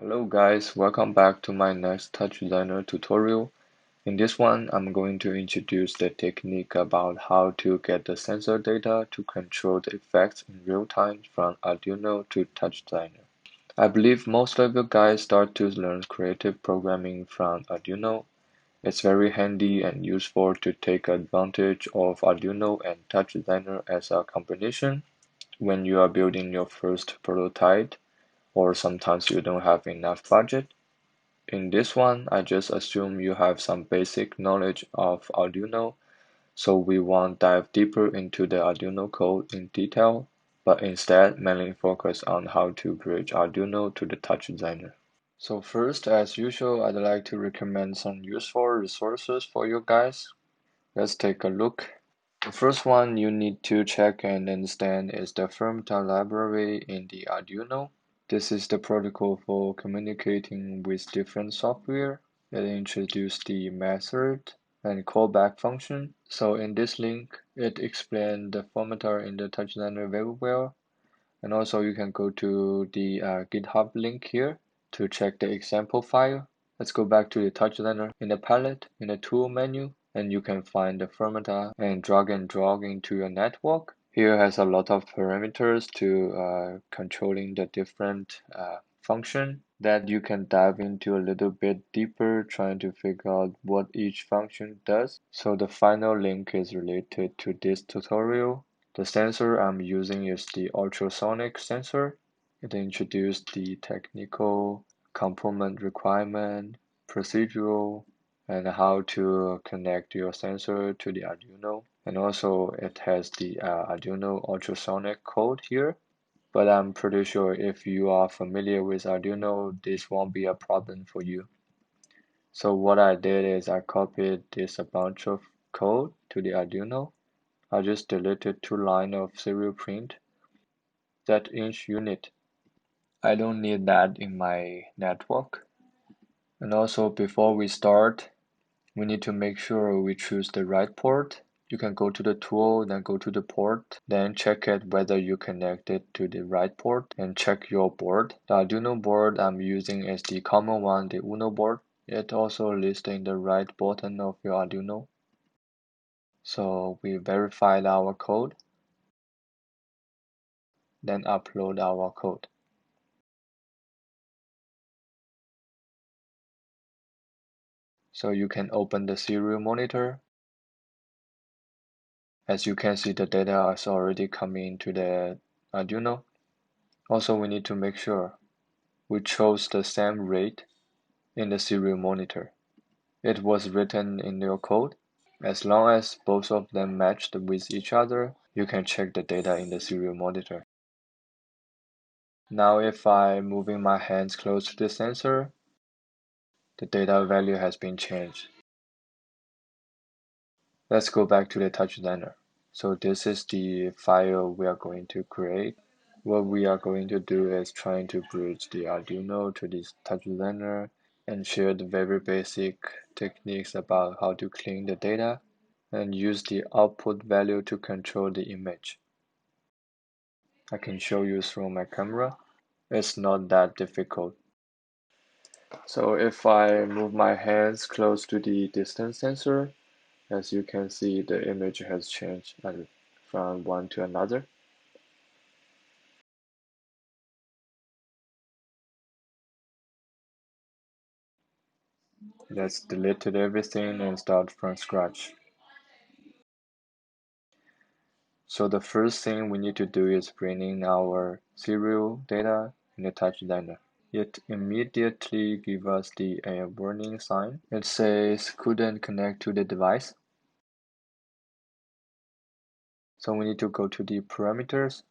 Hello guys, welcome back to my next TouchDesigner tutorial. In this one, I'm going to introduce the technique about how to get the sensor data to control the effects in real time from Arduino to TouchDesigner. I believe most of you guys start to learn creative programming from Arduino. It's very handy and useful to take advantage of Arduino and TouchDesigner as a combination when you are building your first prototype or sometimes you don't have enough budget. In this one, I just assume you have some basic knowledge of Arduino, so we won't dive deeper into the Arduino code in detail, but instead mainly focus on how to bridge Arduino to the TouchDesigner. So first, as usual, I'd like to recommend some useful resources for you guys. Let's take a look. The first one you need to check and understand is the Firmware Library in the Arduino. This is the protocol for communicating with different software. It introduced the method and callback function. So in this link, it explains the formatter in the TouchDesigner very well. And also you can go to the GitHub link here to check the example file. Let's go back to the TouchDesigner in the palette, in the tool menu, and you can find the formatter and drag into your network. Here has a lot of parameters to controlling the different function that you can dive into a little bit deeper trying to figure out what each function does. So the final link is related to this tutorial. The sensor I'm using is the ultrasonic sensor. It introduced the technical component requirement, procedural, and how to connect your sensor to the Arduino. And also it has the Arduino ultrasonic code here. But I'm pretty sure if you are familiar with Arduino, this won't be a problem for you. So what I did is I copied this a bunch of code to the Arduino. I just deleted 2 lines of serial print that inch unit. I don't need that in my network. And also before we start, we need to make sure we choose the right port. You can go to the tool, then go to the port, then check it whether you connect it to the right port and check your board. The Arduino board I'm using is the common one, the Uno board. It also lists in the right button of your Arduino. So we verified our code, then upload our code. So you can open the serial monitor. As you can see, the data is already coming into the Arduino. Also, we need to make sure we chose the same rate in the serial monitor. It was written in your code. As long as both of them matched with each other, you can check the data in the serial monitor. Now if I'm moving my hands close to the sensor, the data value has been changed. Let's go back to the TouchDesigner. So this is the file we are going to create. What we are going to do is trying to bridge the Arduino to this TouchDesigner and share the very basic techniques about how to clean the data and use the output value to control the image. I can show you through my camera. It's not that difficult. So if I move my hands close to the distance sensor, as you can see, the image has changed from one to another. Let's delete everything and start from scratch. So the first thing we need to do is bring in our serial data in the TouchDesigner. It immediately gives us the warning sign. It says couldn't connect to the device. So we need to go to the parameters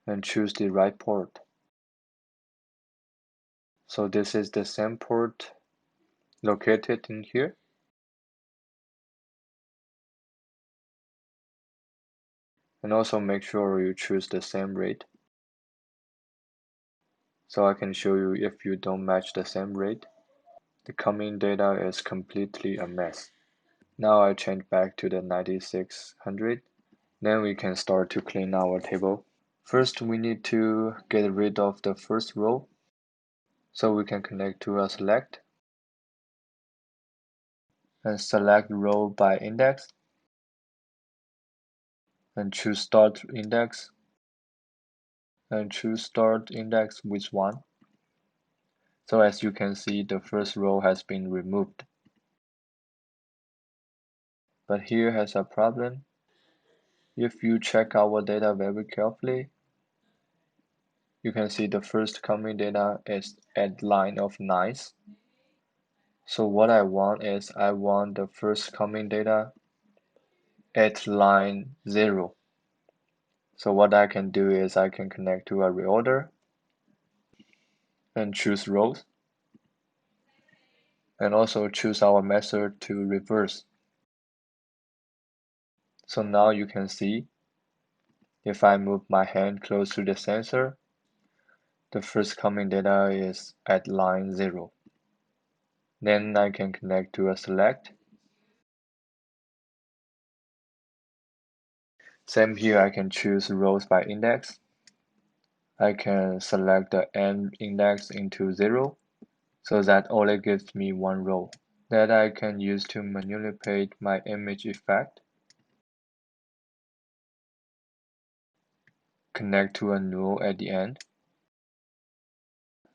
and choose the right port. So this is the same port located in here. And also make sure you choose the same rate. So I can show you if you don't match the same rate. The coming data is completely a mess. Now I change back to the 9600. Then we can start to clean our table. First we need to get rid of the first row. So we can connect to a select and select row by index and choose start index and choose start index with 1. So as you can see, the first row has been removed. But here has a problem. If you check our data very carefully, you can see the first coming data is at line of 9. So what I want is I want the first coming data at line 0. So what I can do is I can connect to a reorder and choose rows and also choose our method to reverse. So now you can see if I move my hand close to the sensor, the first coming data is at line 0. Then I can connect to a select. Same here, I can choose rows by index. I can select the end index into 0, so that only gives me 1 row. That I can use to manipulate my image effect. Connect to a null at the end.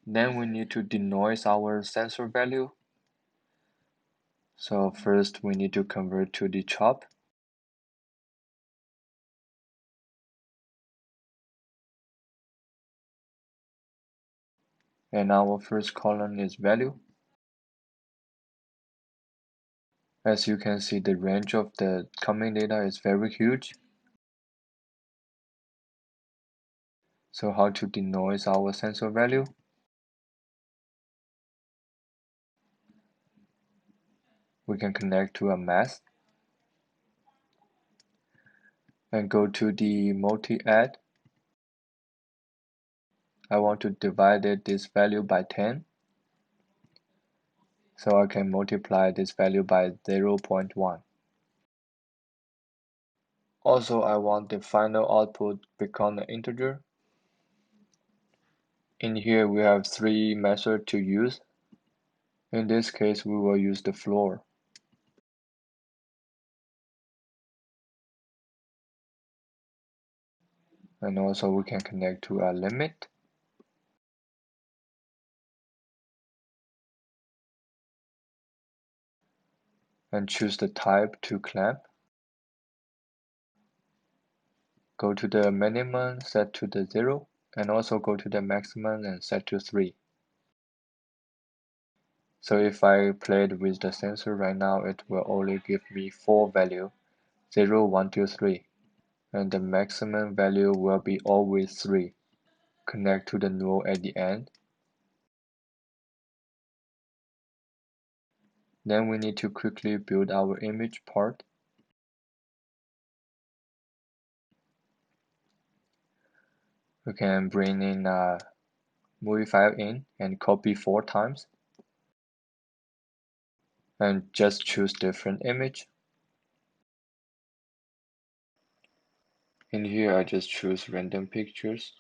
Then we need to denoise our sensor value. So first we need to convert to the chop. And our first column is value. As you can see, the range of the coming data is very huge. So how to denoise our sensor value? We can connect to a mask and go to the multi-add. I want to divide this value by 10. So I can multiply this value by 0.1. Also, I want the final output become an integer. In here, we have 3 methods to use. In this case, we will use the floor. And also we can connect to a limit. And choose the type to clamp. Go to the minimum, set to the 0, and also go to the maximum and set to 3. So if I played with the sensor right now, it will only give me 4 value, 0, 1, 2, 3. And the maximum value will be always 3. Connect to the null at the end. Then we need to quickly build our image part. We can bring in a movie file in and copy 4 times. And just choose different image. In here, I just choose random pictures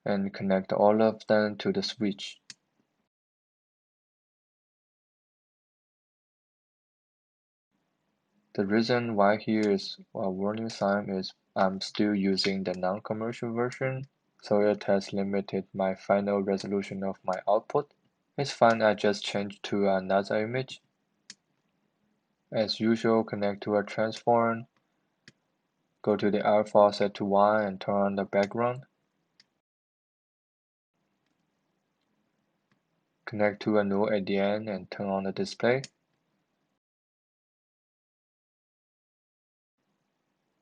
and connect all of them to the switch. The reason why here is a warning sign is I'm still using the non-commercial version, so it has limited my final resolution of my output. It's fine, I just change to another image. As usual, connect to a transform, go to the alpha set to 1 and turn on the background. Connect to a null at the end and turn on the display.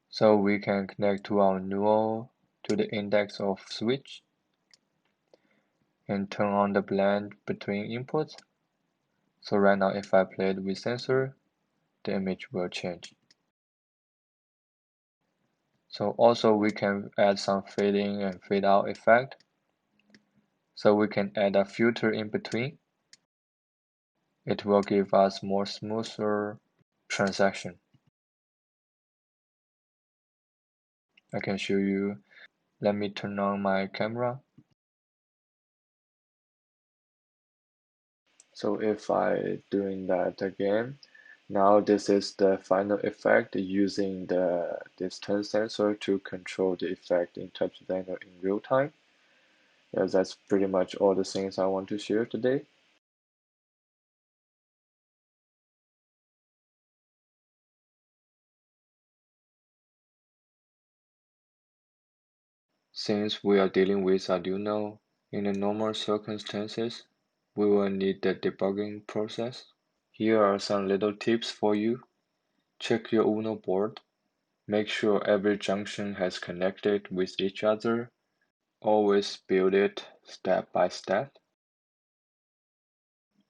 So we can connect to our null to the index of switch and turn on the blend between inputs. So right now if I play it with sensor, the image will change. So also we can add some fade in and fade out effect. So we can add a filter in between. It will give us more smoother transaction. I can show you. Let me turn on my camera. So if I doing that again, now this is the final effect using the distance sensor to control the effect in TouchDesigner in real time. Yeah, that's pretty much all the things I want to share today. Since we are dealing with Arduino, in the normal circumstances, we will need the debugging process. Here are some little tips for you. Check your Uno board. Make sure every junction has connected with each other. Always build it step by step.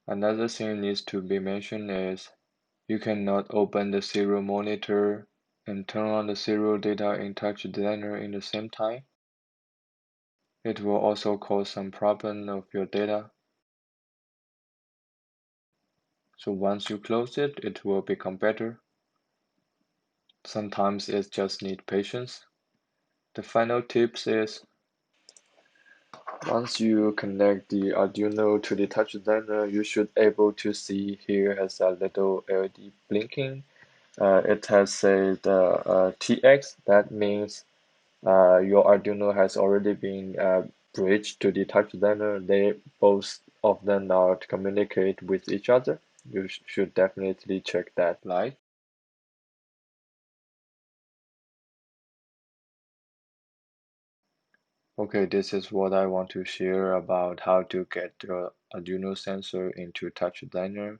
Another thing needs to be mentioned is you cannot open the serial monitor and turn on the serial data in TouchDesigner in the same time. It will also cause some problem of your data. So once you close it, it will become better. Sometimes it just needs patience. The final tips is once you connect the Arduino to the TouchDesigner, you should able to see here has a little LED blinking. It has said TX. That means your Arduino has already been bridged to the TouchDesigner. They both of them are to communicate with each other. You should definitely check that light. Okay, this is what I want to share about how to get your Arduino sensor into TouchDesigner.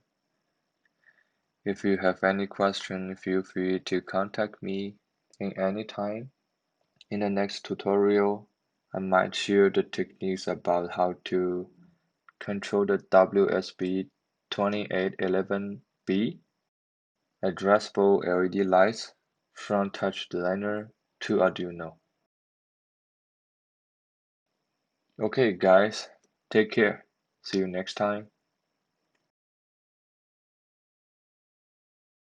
If you have any question, feel free to contact me in any time. In the next tutorial, I might share the techniques about how to control the WSB2811B addressable LED lights from TouchDesigner to Arduino. Okay, guys, take care. See you next time.